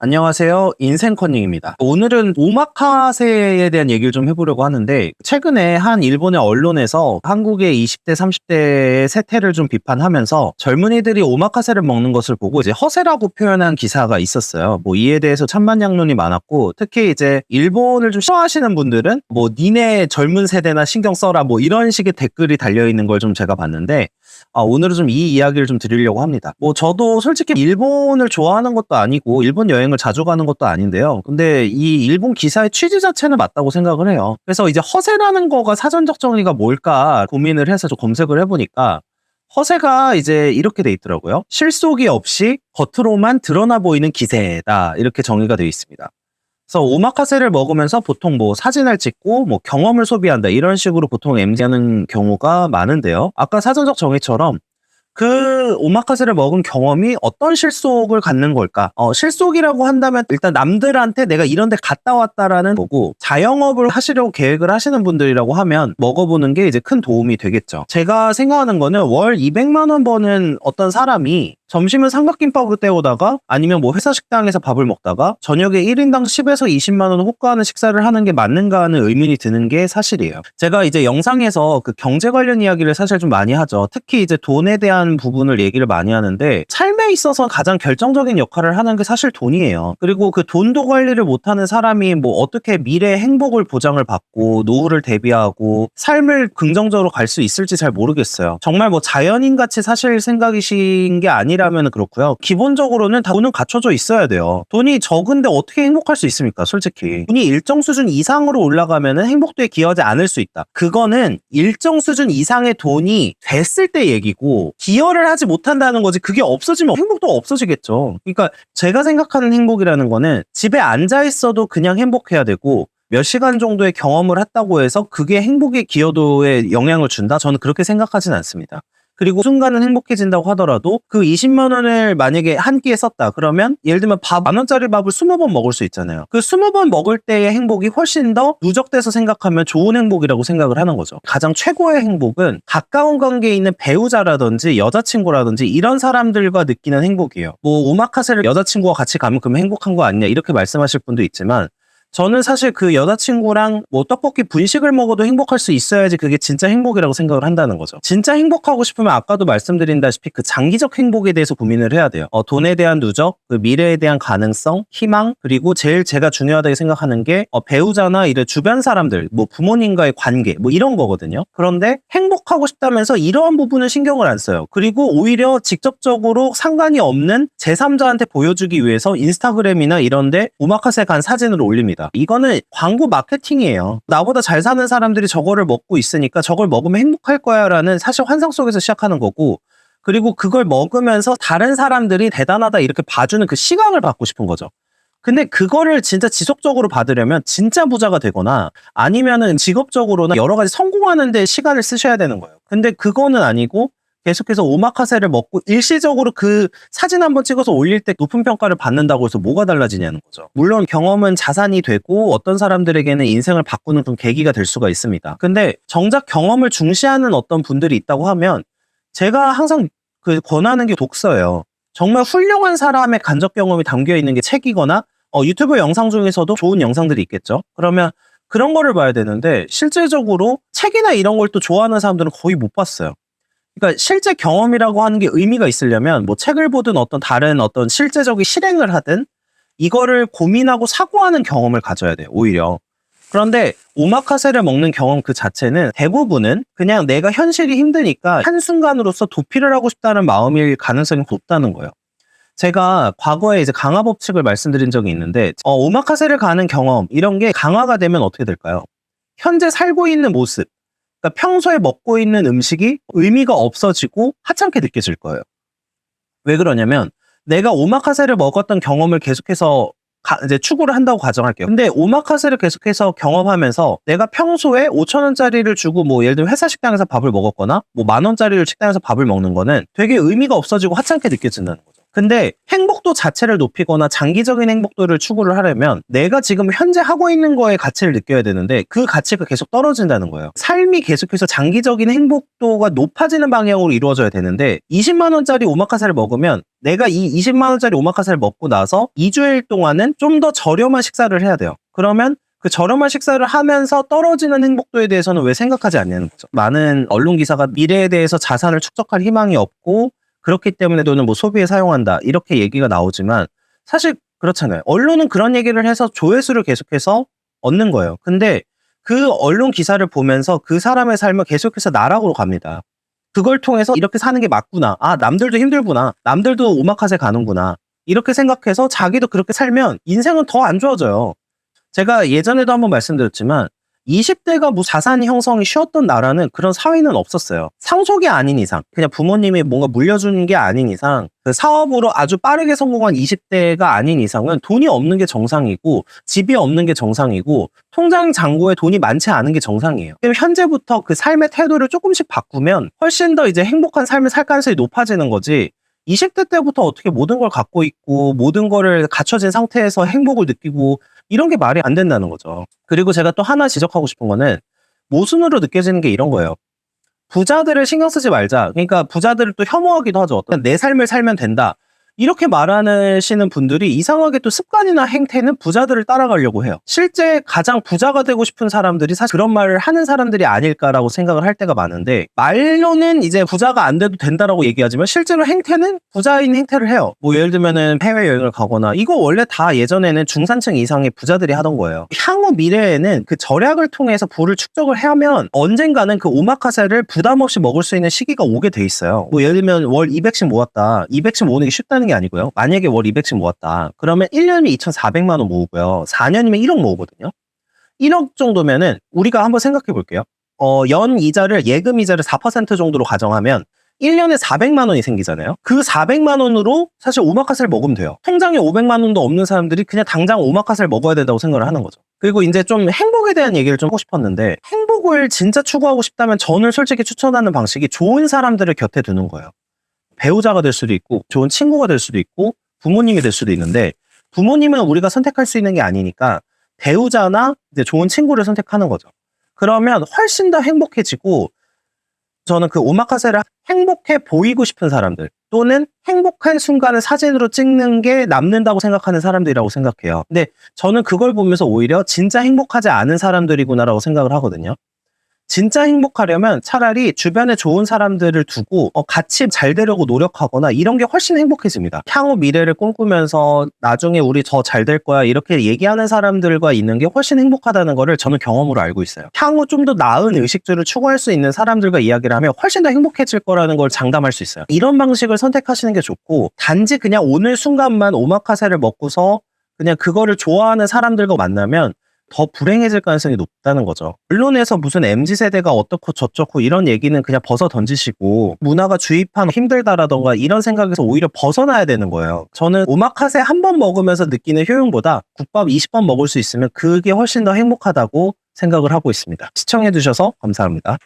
안녕하세요. 인생컨닝입니다. 오늘은 오마카세에 대한 얘기를 좀 해보려고 하는데, 최근에 한 일본의 언론에서 한국의 20대, 30대의 세태를 좀 비판하면서 젊은이들이 오마카세를 먹는 것을 보고 이제 허세라고 표현한 기사가 있었어요. 뭐 이에 대해서 천만양론이 많았고, 특히 이제 일본을 좀 싫어하시는 분들은 뭐 니네 젊은 세대나 신경 써라 뭐 이런 식의 댓글이 달려있는 걸 좀 제가 봤는데, 오늘은 좀 이 이야기를 좀 드리려고 합니다. 뭐 저도 솔직히 일본을 좋아하는 것도 아니고 일본 여행을 자주 가는 것도 아닌데요. 근데 이 일본 기사의 취지 자체는 맞다고 생각을 해요. 그래서 이제 허세라는 거가 사전적 정의가 뭘까 고민을 해서 좀 검색을 해보니까 허세가 이제 이렇게 돼 있더라고요. 실속이 없이 겉으로만 드러나 보이는 기세다. 이렇게 정의가 되어 있습니다. 그래서 오마카세를 먹으면서 보통 뭐 사진을 찍고 뭐 경험을 소비한다 이런 식으로 보통 MG하는 경우가 많은데요. 아까 사전적 정의처럼 그 오마카세를 먹은 경험이 어떤 실속을 갖는 걸까? 실속이라고 한다면 일단 남들한테 내가 이런 데 갔다 왔다라는 거고, 자영업을 하시려고 계획을 하시는 분들이라고 하면 먹어보는 게 이제 큰 도움이 되겠죠. 제가 생각하는 거는 월 200만 원 버는 어떤 사람이 점심은 삼각김밥으로 때우다가 아니면 뭐 회사 식당에서 밥을 먹다가 저녁에 1인당 10에서 20만 원 호가하는 식사를 하는 게 맞는가 하는 의문이 드는 게 사실이에요. 제가 이제 영상에서 그 경제 관련 이야기를 사실 좀 많이 하죠. 특히 이제 돈에 대한 부분을 얘기를 많이 하는데, 삶에 있어서 가장 결정적인 역할을 하는 게 사실 돈이에요. 그리고 그 돈도 관리를 못하는 사람이 뭐 어떻게 미래의 행복을 보장을 받고 노후를 대비하고 삶을 긍정적으로 갈 수 있을지 잘 모르겠어요. 정말 뭐 자연인같이 사실 생각이신 게 아니라면 그렇고요. 기본적으로는 돈은 갖춰져 있어야 돼요. 돈이 적은데 어떻게 행복할 수 있습니까? 솔직히 돈이 일정 수준 이상으로 올라가면 행복도에 기여하지 않을 수 있다. 그거는 일정 수준 이상의 돈이 됐을 때 얘기고, 기여를 하지 못한다는 거지 그게 없어지면 행복도가 없어지겠죠. 그러니까 제가 생각하는 행복이라는 거는 집에 앉아 있어도 그냥 행복해야 되고, 몇 시간 정도의 경험을 했다고 해서 그게 행복의 기여도에 영향을 준다? 저는 그렇게 생각하진 않습니다. 그리고 순간은 행복해진다고 하더라도 그 20만 원을 만약에 한 끼에 썼다 그러면 예를 들면 밥 10,000원짜리 밥을 20번 먹을 수 있잖아요. 그 20번 먹을 때의 행복이 훨씬 더 누적돼서 생각하면 좋은 행복이라고 생각을 하는 거죠. 가장 최고의 행복은 가까운 관계에 있는 배우자라든지 여자친구라든지 이런 사람들과 느끼는 행복이에요. 뭐 오마카세를 여자친구와 같이 가면 그러면 행복한 거 아니냐 이렇게 말씀하실 분도 있지만, 저는 사실 그 여자친구랑 뭐 떡볶이 분식을 먹어도 행복할 수 있어야지 그게 진짜 행복이라고 생각을 한다는 거죠. 진짜 행복하고 싶으면 아까도 말씀드린다시피 그 장기적 행복에 대해서 고민을 해야 돼요. 돈에 대한 누적, 그 미래에 대한 가능성, 희망, 그리고 제일 제가 중요하다고 생각하는 게 배우자나 이런 주변 사람들, 뭐 부모님과의 관계, 뭐 이런 거거든요. 그런데 행복하고 싶다면서 이러한 부분은 신경을 안 써요. 그리고 오히려 직접적으로 상관이 없는 제3자한테 보여주기 위해서 인스타그램이나 이런데 오마카세 간 사진을 올립니다. 이거는 광고 마케팅이에요. 나보다 잘 사는 사람들이 저거를 먹고 있으니까 저걸 먹으면 행복할 거야 라는 사실 환상 속에서 시작하는 거고, 그리고 그걸 먹으면서 다른 사람들이 대단하다 이렇게 봐주는 그 시각을 받고 싶은 거죠. 근데 그거를 진짜 지속적으로 받으려면 진짜 부자가 되거나 아니면은 직업적으로나 여러 가지 성공하는 데 시간을 쓰셔야 되는 거예요. 근데 그거는 아니고 계속해서 오마카세를 먹고 일시적으로 그 사진 한번 찍어서 올릴 때 높은 평가를 받는다고 해서 뭐가 달라지냐는 거죠. 물론 경험은 자산이 되고 어떤 사람들에게는 인생을 바꾸는 그런 계기가 될 수가 있습니다. 근데 정작 경험을 중시하는 어떤 분들이 있다고 하면 제가 항상 그 권하는 게 독서예요. 정말 훌륭한 사람의 간접 경험이 담겨 있는 게 책이거나 유튜브 영상 중에서도 좋은 영상들이 있겠죠. 그러면 그런 거를 봐야 되는데, 실제적으로 책이나 이런 걸 또 좋아하는 사람들은 거의 못 봤어요. 그러니까 실제 경험이라고 하는 게 의미가 있으려면 뭐 책을 보든 어떤 다른 어떤 실제적인 실행을 하든 이거를 고민하고 사고하는 경험을 가져야 돼요, 오히려. 그런데 오마카세를 먹는 경험 그 자체는 대부분은 그냥 내가 현실이 힘드니까 한순간으로서 도피를 하고 싶다는 마음일 가능성이 높다는 거예요. 제가 과거에 이제 강화 법칙을 말씀드린 적이 있는데, 오마카세를 가는 경험 이런 게 강화가 되면 어떻게 될까요? 현재 살고 있는 모습, 그러니까 평소에 먹고 있는 음식이 의미가 없어지고 하찮게 느껴질 거예요. 왜 그러냐면 내가 오마카세를 먹었던 경험을 계속해서 이제 추구를 한다고 가정할게요. 근데 오마카세를 계속해서 경험하면서 내가 평소에 5,000원짜리를 주고 뭐 예를 들면 회사 식당에서 밥을 먹었거나 뭐 10,000원짜리를 식당에서 밥을 먹는 거는 되게 의미가 없어지고 하찮게 느껴진다는 거죠. 근데 행복도 자체를 높이거나 장기적인 행복도를 추구를 하려면 내가 지금 현재 하고 있는 거에 가치를 느껴야 되는데 그 가치가 계속 떨어진다는 거예요. 삶이 계속해서 장기적인 행복도가 높아지는 방향으로 이루어져야 되는데 20만 원짜리 오마카세를 먹으면 내가 이 20만 원짜리 오마카세를 먹고 나서 2주일 동안은 좀 더 저렴한 식사를 해야 돼요. 그러면 그 저렴한 식사를 하면서 떨어지는 행복도에 대해서는 왜 생각하지 않냐는 거죠. 많은 언론 기사가 미래에 대해서 자산을 축적할 희망이 없고 그렇기 때문에 돈은 뭐 소비에 사용한다 이렇게 얘기가 나오지만 사실 그렇잖아요. 언론은 그런 얘기를 해서 조회수를 계속해서 얻는 거예요. 근데 그 언론 기사를 보면서 그 사람의 삶을 계속해서 나락으로 갑니다. 그걸 통해서 이렇게 사는 게 맞구나. 아, 남들도 힘들구나. 남들도 오마카세 가는구나. 이렇게 생각해서 자기도 그렇게 살면 인생은 더 안 좋아져요. 제가 예전에도 한번 말씀드렸지만 20대가 뭐 자산 형성이 쉬웠던 나라는 그런 사회는 없었어요. 상속이 아닌 이상, 그냥 부모님이 뭔가 물려주는 게 아닌 이상, 그 사업으로 아주 빠르게 성공한 20대가 아닌 이상은 돈이 없는 게 정상이고 집이 없는 게 정상이고 통장 잔고에 돈이 많지 않은 게 정상이에요. 그럼 현재부터 그 삶의 태도를 조금씩 바꾸면 훨씬 더 이제 행복한 삶을 살 가능성이 높아지는 거지. 20대 때부터 어떻게 모든 걸 갖고 있고 모든 거를 갖춰진 상태에서 행복을 느끼고 이런 게 말이 안 된다는 거죠. 그리고 제가 또 하나 지적하고 싶은 거는 모순으로 느껴지는 게 이런 거예요. 부자들을 신경 쓰지 말자. 그러니까 부자들을 또 혐오하기도 하죠. 내 삶을 살면 된다. 이렇게 말하시는 분들이 이상하게 또 습관이나 행태는 부자들을 따라가려고 해요. 실제 가장 부자가 되고 싶은 사람들이 사실 그런 말을 하는 사람들이 아닐까라고 생각을 할 때가 많은데 말로는 이제 부자가 안 돼도 된다라고 얘기하지만 실제로 행태는 부자인 행태를 해요. 뭐 예를 들면은 해외여행을 가거나 이거 원래 다 예전에는 중산층 이상의 부자들이 하던 거예요. 향후 미래에는 그 절약을 통해서 부를 축적을 하면 언젠가는 그 오마카세를 부담 없이 먹을 수 있는 시기가 오게 돼 있어요. 뭐 예를 들면 월 200씩 모았다. 200씩 모으는 게 쉽다는 게 아니고요. 만약에 월 200씩 모았다. 그러면 1년이면 2,400만 원 모으고요. 4년이면 1억 모으거든요. 1억 정도면은 우리가 한번 생각해 볼게요. 연 이자를 예금 이자를 4% 정도로 가정하면 1년에 400만 원이 생기잖아요. 그 400만 원으로 사실 오마카세를 먹으면 돼요. 통장에 500만 원도 없는 사람들이 그냥 당장 오마카세를 먹어야 된다고 생각을 하는 거죠. 그리고 이제 좀 행복에 대한 얘기를 좀 하고 싶었는데 행복을 진짜 추구하고 싶다면 저는 솔직히 추천하는 방식이 좋은 사람들을 곁에 두는 거예요. 배우자가 될 수도 있고 좋은 친구가 될 수도 있고 부모님이 될 수도 있는데 부모님은 우리가 선택할 수 있는 게 아니니까 배우자나 이제 좋은 친구를 선택하는 거죠. 그러면 훨씬 더 행복해지고 저는 그 오마카세를 행복해 보이고 싶은 사람들 또는 행복한 순간을 사진으로 찍는 게 남는다고 생각하는 사람들이라고 생각해요. 근데 저는 그걸 보면서 오히려 진짜 행복하지 않은 사람들이구나라고 생각을 하거든요. 진짜 행복하려면 차라리 주변에 좋은 사람들을 두고 같이 잘 되려고 노력하거나 이런 게 훨씬 행복해집니다. 향후 미래를 꿈꾸면서 나중에 우리 더 잘 될 거야 이렇게 얘기하는 사람들과 있는 게 훨씬 행복하다는 거를 저는 경험으로 알고 있어요. 향후 좀 더 나은 의식주를 추구할 수 있는 사람들과 이야기를 하면 훨씬 더 행복해질 거라는 걸 장담할 수 있어요. 이런 방식을 선택하시는 게 좋고 단지 그냥 오늘 순간만 오마카세를 먹고서 그냥 그거를 좋아하는 사람들과 만나면 더 불행해질 가능성이 높다는 거죠. 언론에서 무슨 MZ세대가 어떻고 저쩌고 이런 얘기는 그냥 벗어 던지시고 문화가 주입한 힘들다라던가 이런 생각에서 오히려 벗어나야 되는 거예요. 저는 오마카세 한 번 먹으면서 느끼는 효용보다 국밥 20번 먹을 수 있으면 그게 훨씬 더 행복하다고 생각을 하고 있습니다. 시청해주셔서 감사합니다.